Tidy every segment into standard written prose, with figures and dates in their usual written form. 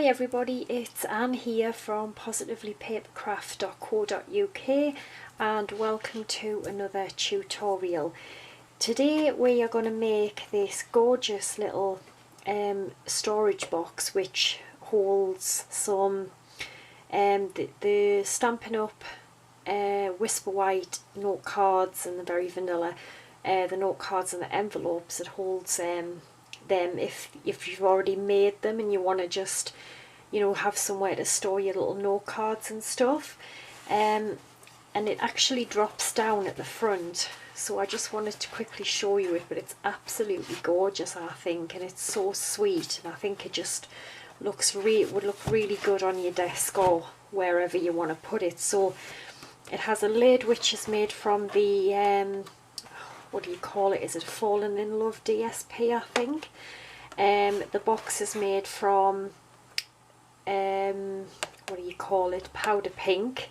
everybody, it's Anne here from positivelypapercraft.co.uk and welcome to another tutorial. Today we are going to make this gorgeous little storage box which holds some the Stampin' Up Whisper White note cards and the very vanilla the note cards and the envelopes. It holds them if you've already made them and you want to just, you know, have somewhere to store your little note cards and stuff, and it actually drops down at the front, so I just wanted to quickly show you it. But it's absolutely gorgeous, I think, and it's so sweet, and I think it just would look really good on your desk or wherever you want to put it. So it has a lid which is made from the what do you call it? Is it Fallen in Love DSP, I think. The box is made from what do you call it? Powder pink,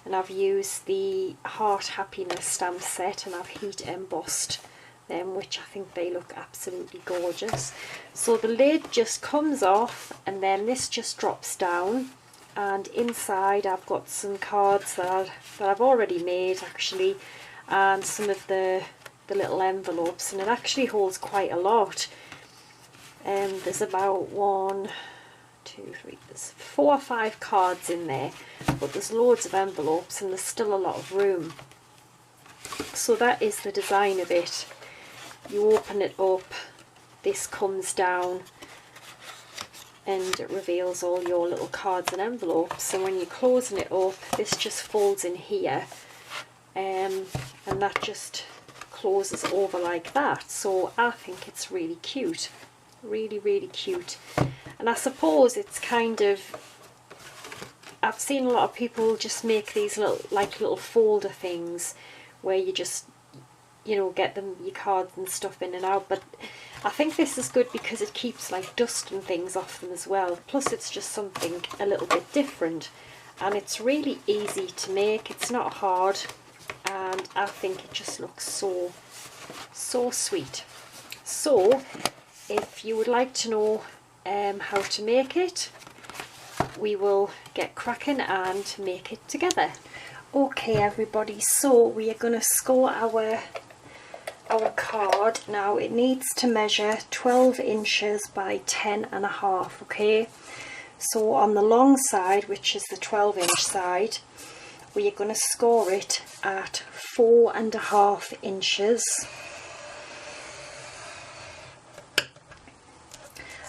and I've used the Heart Happiness stamp set and I've heat embossed them, which I think they look absolutely gorgeous. So the lid just comes off and then this just drops down, and inside I've got some cards that I've already made actually, and some of the little envelopes, and it actually holds quite a lot. There's about 1, 2, 3, there's 4 or 5 cards in there, but there's loads of envelopes and there's still a lot of room. So that is the design of it. You open it up, this comes down and it reveals all your little cards and envelopes, and when you're closing it up this just folds in here, and that just closes over like that. So I think it's really cute, really cute. And I suppose it's kind of, I've seen a lot of people just make these little folder things where you just, you know, get them your cards and stuff in and out, but I think this is good because it keeps like dust and things off them as well. Plus it's just something a little bit different, and it's really easy to make. It's not hard, and I think it just looks so sweet. So if you would like to know how to make it, we will get cracking and make it together. Okay everybody, so we are going to score our card. Now it needs to measure 12 inches by 10.5. okay, so on the long side, which is the 12-inch side, we are going to score it at 4.5 inches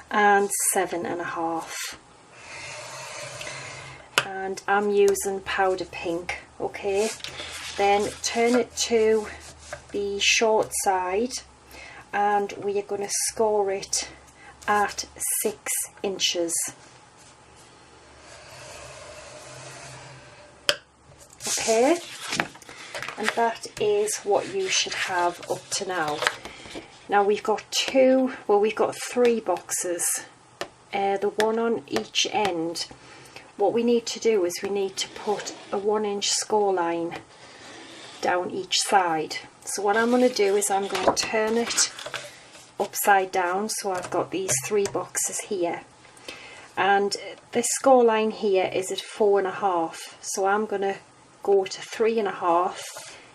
and 7.5, and I'm using powder pink. Okay, then turn it to the short side and we are going to score it at 6 inches. Okay, and that is what you should have up to now. Now we've got 3 boxes, the one on each end. What we need to do is we need to put a 1-inch score line down each side. So what I'm going to do is I'm going to turn it upside down, so I've got these 3 boxes here, and this score line here is at 4.5, so I'm going to go to 3.5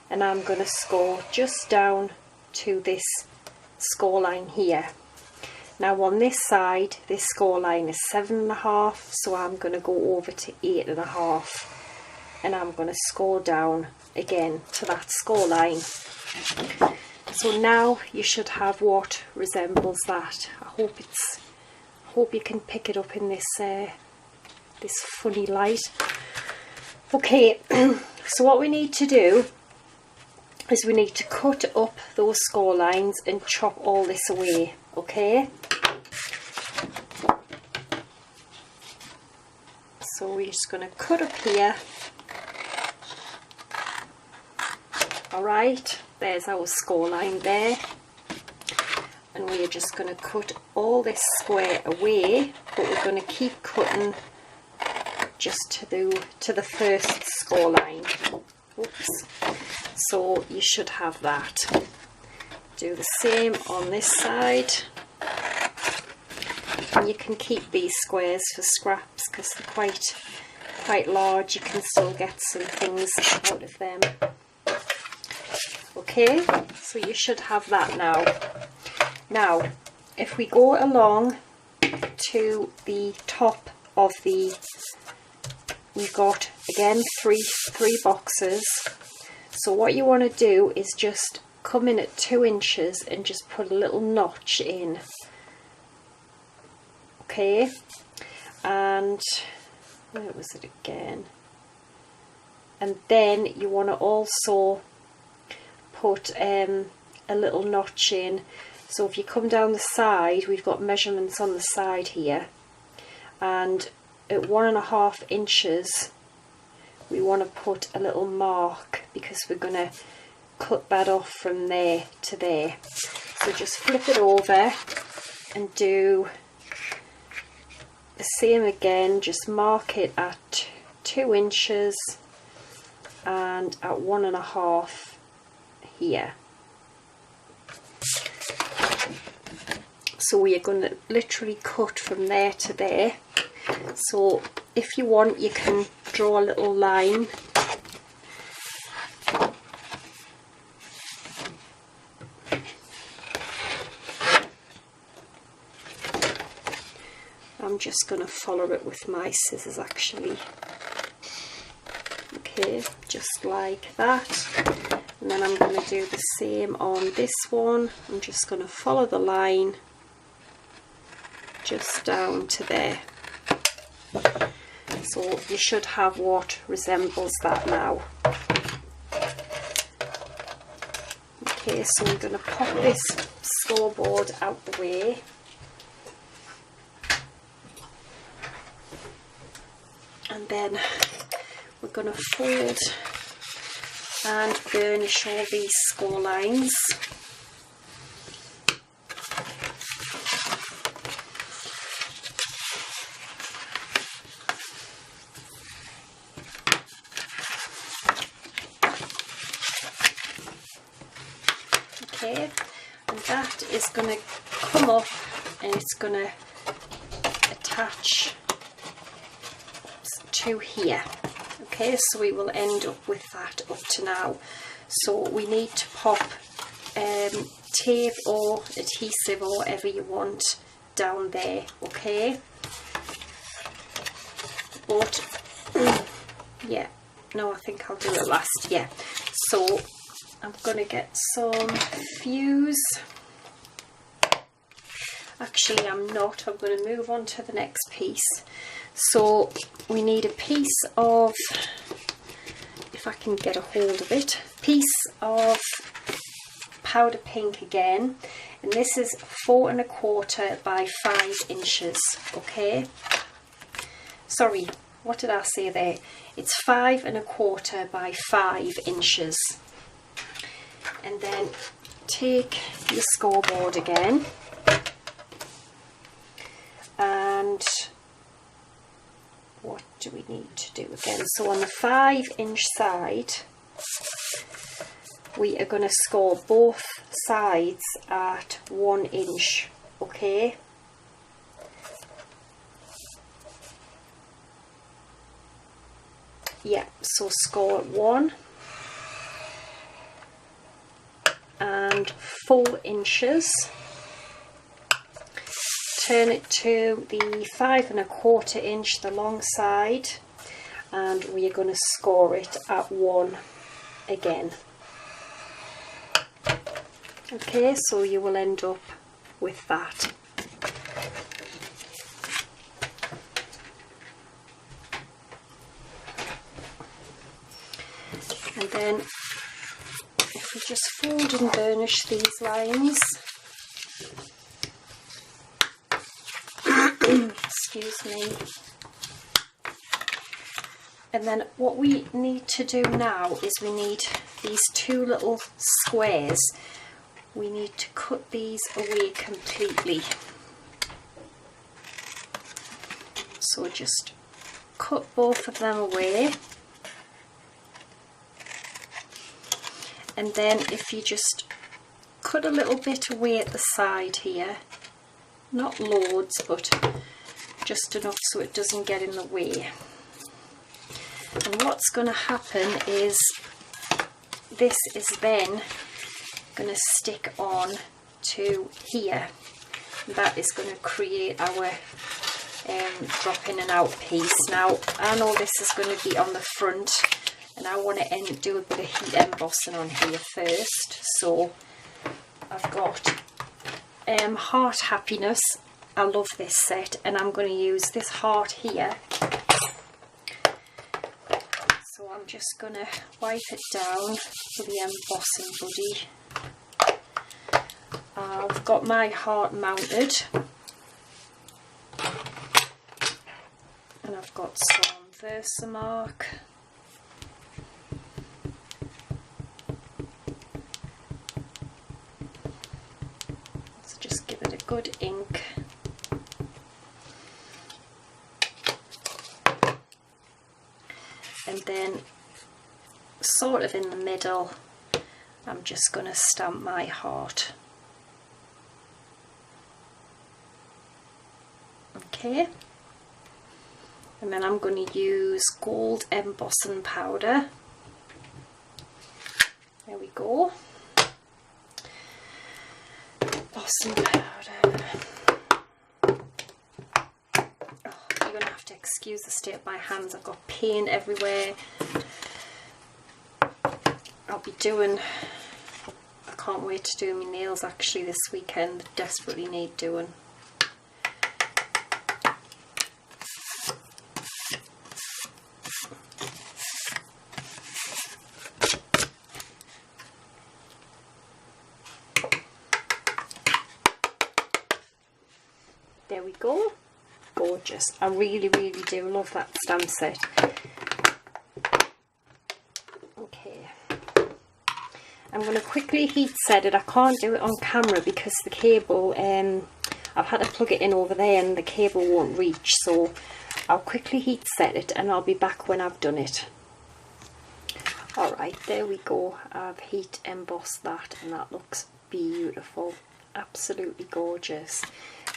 and I'm going to score just down to this score line here. Now on this side this score line is 7.5, so I'm going to go over to 8.5 and I'm going to score down again to that score line. So now you should have what resembles that. I hope you can pick it up in this this funny light. Okay, so what we need to do is we need to cut up those score lines and chop all this away. Okay, so we're just going to cut up here. Alright, there's our score line there, and we're just going to cut all this square away, but we're going to keep cutting just to the first score line. Oops. So you should have that. Do the same on this side. And you can keep these squares for scraps because they're quite large. You can still get some things out of them. Okay, so you should have that now. Now, if we go along to the top of the, we've got again three boxes. So what you want to do is just come in at 2 inches and just put a little notch in. Okay, and where was it again? And then you want to also put a little notch in. So if you come down the side, we've got measurements on the side here, and at 1.5 inches we want to put a little mark because we're going to cut that off from there to there. So just flip it over and do the same again, just mark it at 2 inches and at 1.5 here. So we are going to literally cut from there to there. So if you want, you can draw a little line. I'm just going to follow it with my scissors actually. Okay, just like that. And then I'm going to do the same on this one. I'm just going to follow the line just down to there. So you should have what resembles that now. Okay, so I'm going to pop this scoreboard out the way. And then we're going to fold and burnish all these score lines. Okay, and that is going to come up and it's going to attach to here. Okay, so we will end up with that up to now. So we need to pop tape or adhesive or whatever you want down there. Okay, but yeah, no, I think I'll do it last. Yeah, so I'm gonna get some fuse. Actually, I'm not. I'm going to move on to the next piece. So we need a piece of, if I can get a hold of it, piece of powder pink again, and this is 4 1/4 by 5 inches. Okay, sorry, what did I say there? It's 5 1/4 by 5 inches. And then take your scoreboard again, and what do we need to do again? So on the 5-inch side, we are going to score both sides at 1 inch. Okay, yeah, so score at 1 and 4 inches. Turn it to the 5 1/4 inch, the long side, and we are going to score it at 1 again. Okay, so you will end up with that. And then if we just fold and burnish these lines, excuse me, and then what we need to do now is we need these 2 little squares, we need to cut these away completely. So just cut both of them away, and then if you just cut a little bit away at the side here, Not loads, but just enough so it doesn't get in the way. And what's going to happen is this is then going to stick on to here. And that is going to create our drop in and out piece. Now I know this is going to be on the front, and I want to do a bit of heat embossing on here first. So I've got Heart Happiness. I love this set, and I'm going to use this heart here. So I'm just going to wipe it down with the embossing buddy. I've got my heart mounted, and I've got some Versamark. So just give it a good ink. And then sort of in the middle, I'm just going to stamp my heart. Okay, and then I'm going to use gold embossing powder. There we go. Embossing powder. Oh, you're going to have to excuse the state of my hands. I've got paint everywhere. I'll be doing, I can't wait to do my nails actually this weekend. They desperately need doing. There we go. Gorgeous. I really do love that stamp set. Okay. I'm going to quickly heat set it. I can't do it on camera because the cable, I've had to plug it in over there and the cable won't reach. So I'll quickly heat set it and I'll be back when I've done it. Alright, there we go. I've heat embossed that and that looks beautiful. Absolutely gorgeous.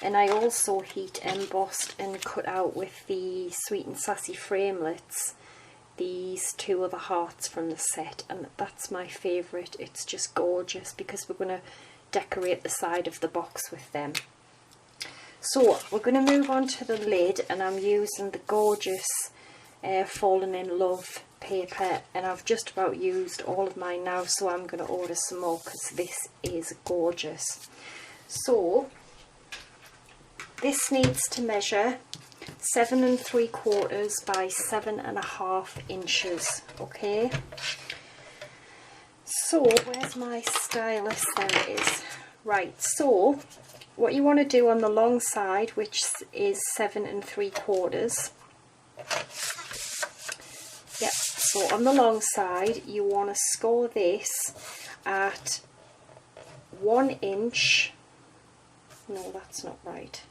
And I also heat embossed and cut out with the Sweet and Sassy framelits these two other hearts from the set, and that's my favourite. It's just gorgeous because we're going to decorate the side of the box with them. So we're going to move on to the lid, and I'm using the gorgeous Fallen in Love paper, and I've just about used all of mine now, so I'm going to order some more because this is gorgeous. So this needs to measure 7 3/4 by 7.5 inches. Okay, so where's my stylus? There it is. Right, so what you want to do on the long side, which is 7 3/4, yep, so on the long side you want to score this at 1 inch. No, that's not right.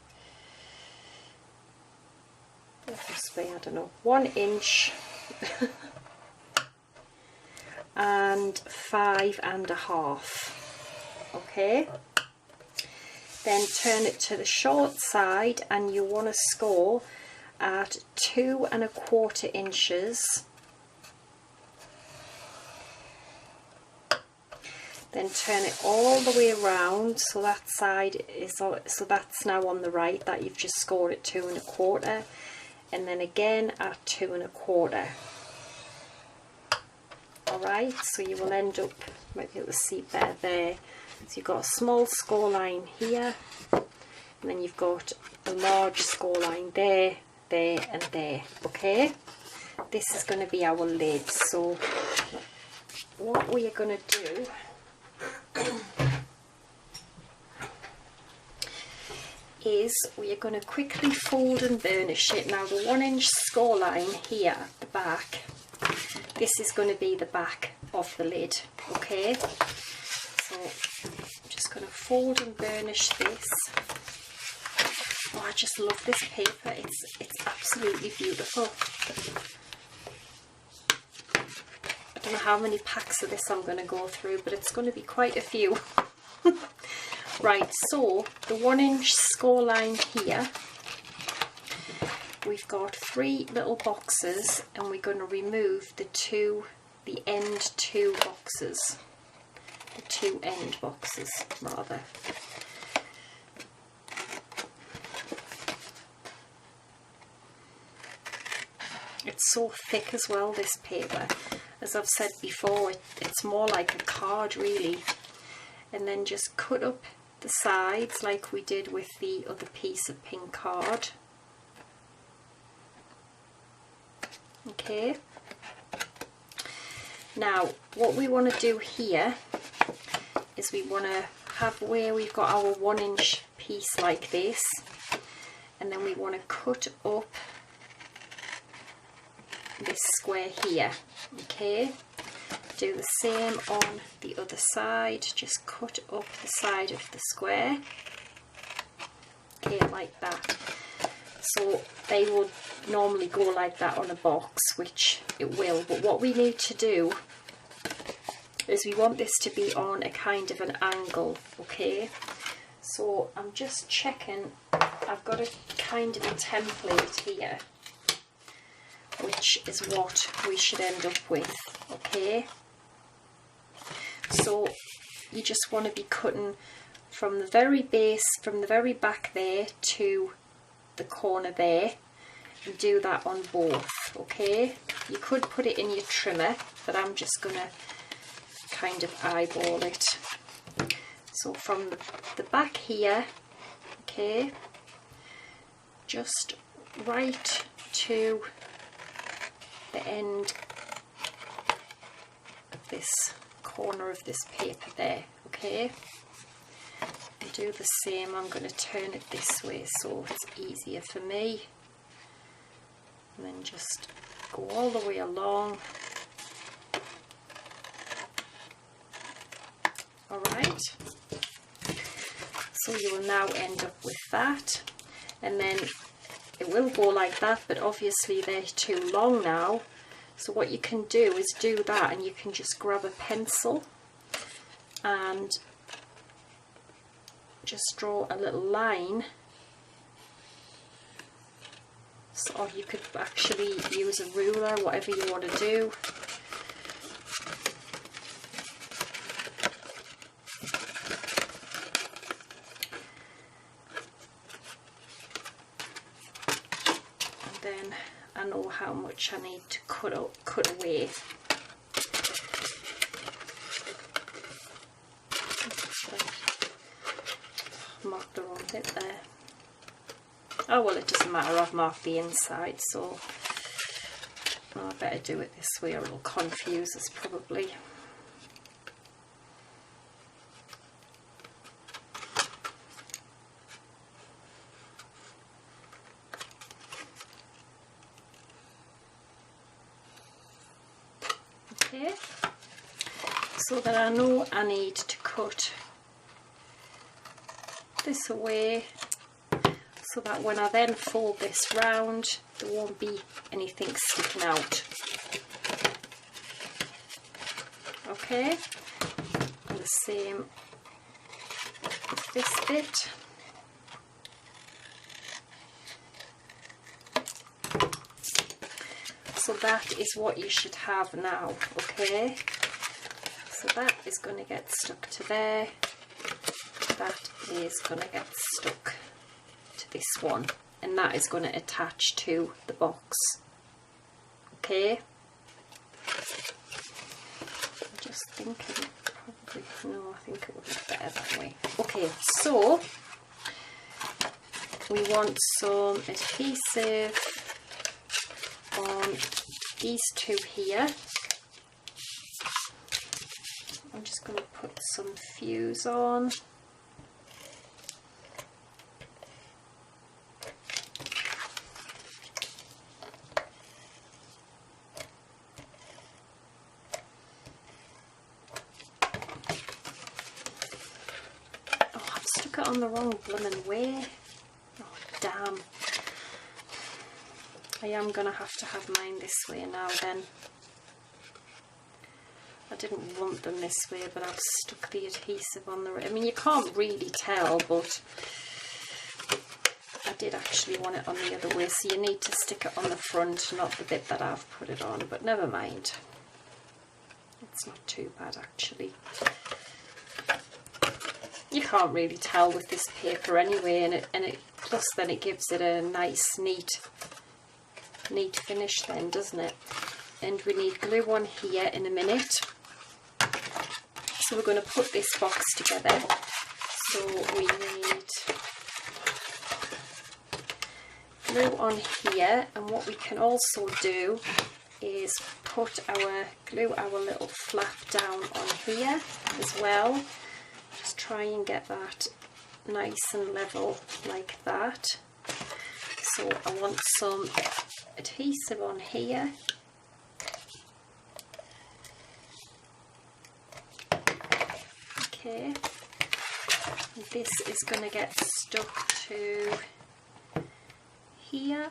It must be, I don't know, 1 inch and 5.5. Okay, then turn it to the short side and you want to score at 2 1/4 inches. Then turn it all the way around, so that side is, so that's now on the right, that you've just scored at 2 1/4, and then again at 2 1/4. Alright, so you will end up, might be able to see better there. So you've got a small score line here, and then you've got a large score line there, there and there. Okay, this is going to be our lid. So what we are going to do is we are going to quickly fold and burnish it. Now the 1 inch score line here at the back, this is going to be the back of the lid. Okay, so I'm just going to fold and burnish this. Oh, I just love this paper. It's absolutely beautiful. I don't know how many packs of this I'm going to go through, but it's going to be quite a few. Right, so the 1-inch score line here, we've got 3 little boxes, and we're going to remove the end two boxes. The 2 end boxes, rather. It's so thick as well, this paper. As I've said before, it's more like a card really. And then just cut up the sides like we did with the other piece of pink card. Okay. Now, what we want to do here is we want to have where we've got our 1-inch piece like this, and then we want to cut up this square here. Okay, do the same on the other side, just cut up the side of the square, okay, like that. So they would normally go like that on a box, which it will, but what we need to do is we want this to be on a kind of an angle. Okay, so I'm just checking, I've got a kind of a template here, which is what we should end up with. Okay, so you just want to be cutting from the very base, from the very back there to the corner there, and do that on both. Okay, you could put it in your trimmer, but I'm just gonna kind of eyeball it. So from the back here, okay, just right to the end of this corner of this paper there. Okay, and do the same. I'm going to turn it this way so it's easier for me, and then just go all the way along. Alright, so you will now end up with that, and then it will go like that, but obviously they're too long now. So what you can do is do that, and you can just grab a pencil and just draw a little line. So, or you could actually use a ruler, whatever you want to do. Then I know how much I need to cut away. Mark the wrong bit there. Oh well, it doesn't matter, I've marked the inside, so I better do it this way or it'll confuse us probably. Okay, so that I know I need to cut this away, so that when I then fold this round there won't be anything sticking out. Okay, and the same with this bit. So that is what you should have now. Okay, so that is going to get stuck to there, that is going to get stuck to this one, and that is going to attach to the box. Okay, I'm just thinking probably, no, I think it would be better that way. Okay, so we want some adhesive on these two here. I'm just going to put some fuse on. Oh, I've stuck it on the wrong blooming way. Oh, damn. I am going to have mine this way now then. I didn't want them this way, but I've stuck the adhesive on the... I mean, you can't really tell, but I did actually want it on the other way, so you need to stick it on the front, not the bit that I've put it on, but never mind. It's not too bad, actually. You can't really tell with this paper anyway, and it plus then it gives it a nice, neat finish then, doesn't it? And we need glue on here in a minute. So we're going to put this box together. So we need glue on here, and what we can also do is glue our little flap down on here as well. Just try and get that nice and level like that. So I want some adhesive on here. Okay, this is going to get stuck to here.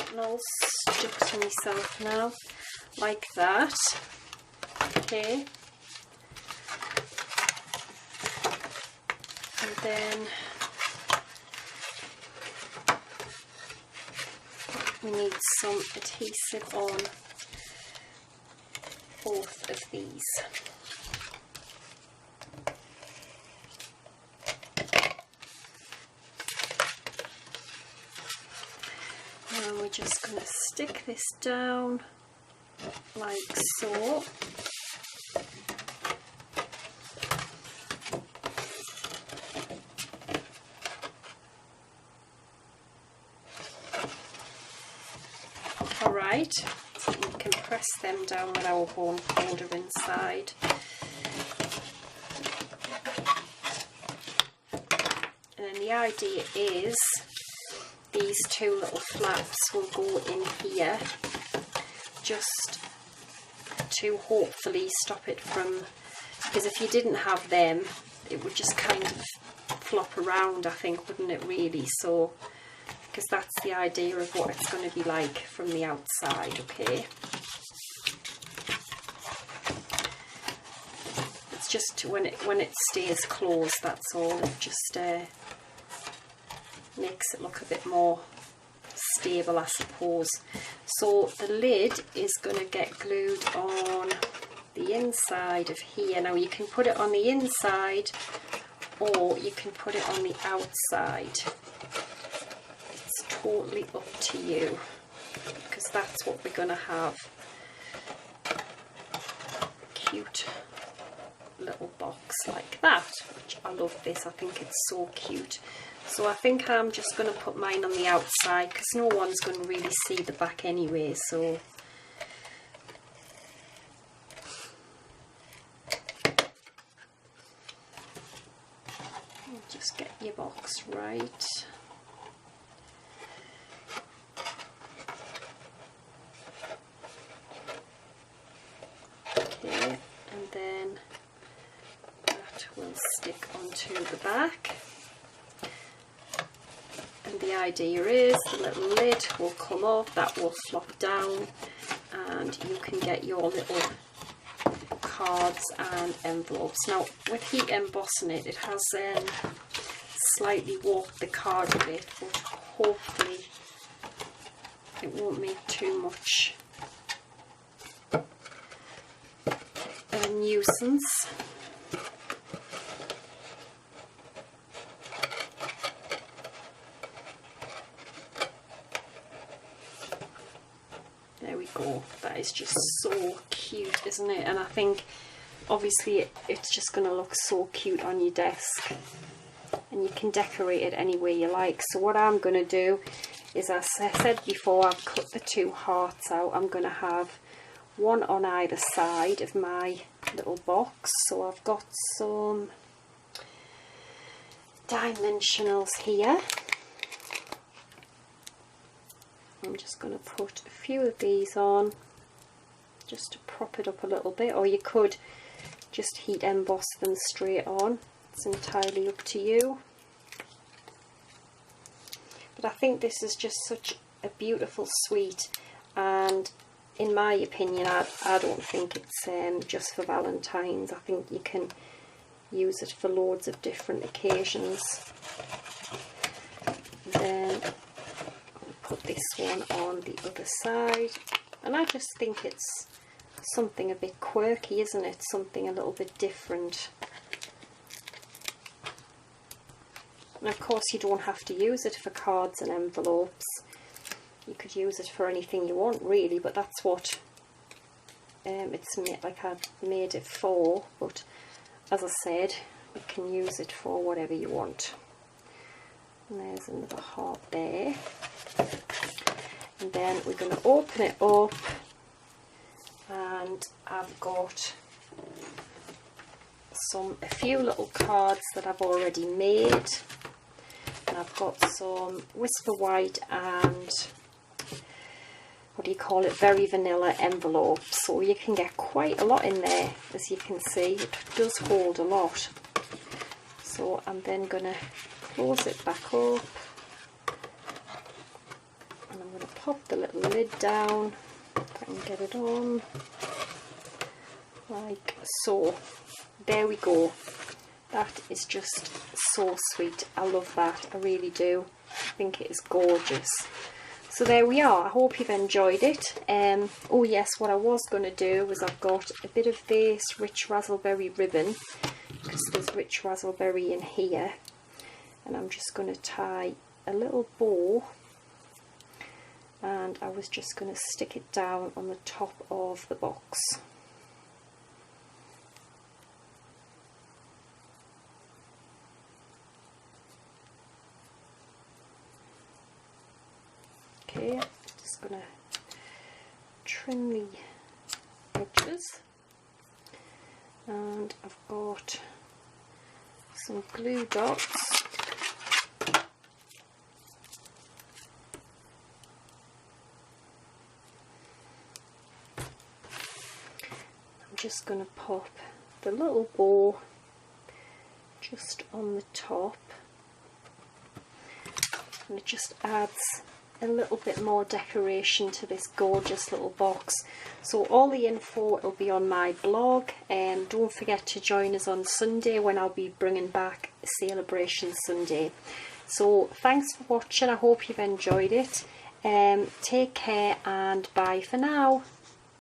And all stuck to myself now, like that. Okay, and then we need some adhesive on both of these. And we're just going to stick this down like so. Alright, so we can press them down with our bone folder inside. And then the idea is these two little flaps will go in here just to hopefully stop it from, because if you didn't have them it would just kind of flop around, I think, wouldn't it really? So, because that's the idea of what it's going to be like from the outside. Okay, it's just when it stays closed, that's all. It just makes it look a bit more stable, I suppose. So the lid is going to get glued on the inside of here. Now you can put it on the inside or you can put it on the outside. It's totally up to you, because that's what we're going to have. Cute little box like that, which I love this. I think it's so cute. So I think I'm just going to put mine on the outside, because no one's going to really see the back anyway. So just get your box right. Okay, and then that will stick onto the back. And the idea is the little lid will come off, that will flop down, and you can get your little cards and envelopes. Now with heat embossing it, it has slightly warped the card a bit, but hopefully it won't make too much a nuisance. There we go. That is just so cute, isn't it? And I think obviously it's just going to look so cute on your desk, and you can decorate it any way you like. So what I'm going to do is, as I said before, I've cut the two hearts out. I'm going to have one on either side of my little box. So I've got some dimensionals here. I'm just going to put a few of these on just to prop it up a little bit, or you could just heat emboss them straight on. It's entirely up to you. But I think this is just such a beautiful sweet, and in my opinion, I don't think it's just for Valentine's. I think you can use it for loads of different occasions. Then I'll put this one on the other side, and I just think it's something a bit quirky, isn't it? Something a little bit different. And of course you don't have to use it for cards and envelopes. You could use it for anything you want really, but that's what it's like I made it for. But as I said, you can use it for whatever you want. And there's another heart there. And then we're going to open it up, and I've got a few little cards that I've already made. And I've got some Whisper White and what do you call it, very vanilla envelopes, so you can get quite a lot in there. As you can see, it does hold a lot. So I'm then going to close it back up, and I'm going to pop the little lid down if I can get it on, like so. There we go. That is just so sweet. I love that, I really do. I think it is gorgeous. So there we are. I hope you've enjoyed it. Oh yes, what I was going to do was I've got a bit of this rich raspberry ribbon, because there's rich raspberry in here, and I'm just going to tie a little bow, and I was just going to stick it down on the top of the box. Okay, just going to trim the edges, and I've got some glue dots. I'm just going to pop the little bow just on the top, and it just adds a little bit more decoration to this gorgeous little box. So all the info will be on my blog, and don't forget to join us on Sunday when I'll be bringing back Celebration Sunday. So thanks for watching. I hope you've enjoyed it. Take care and bye for now.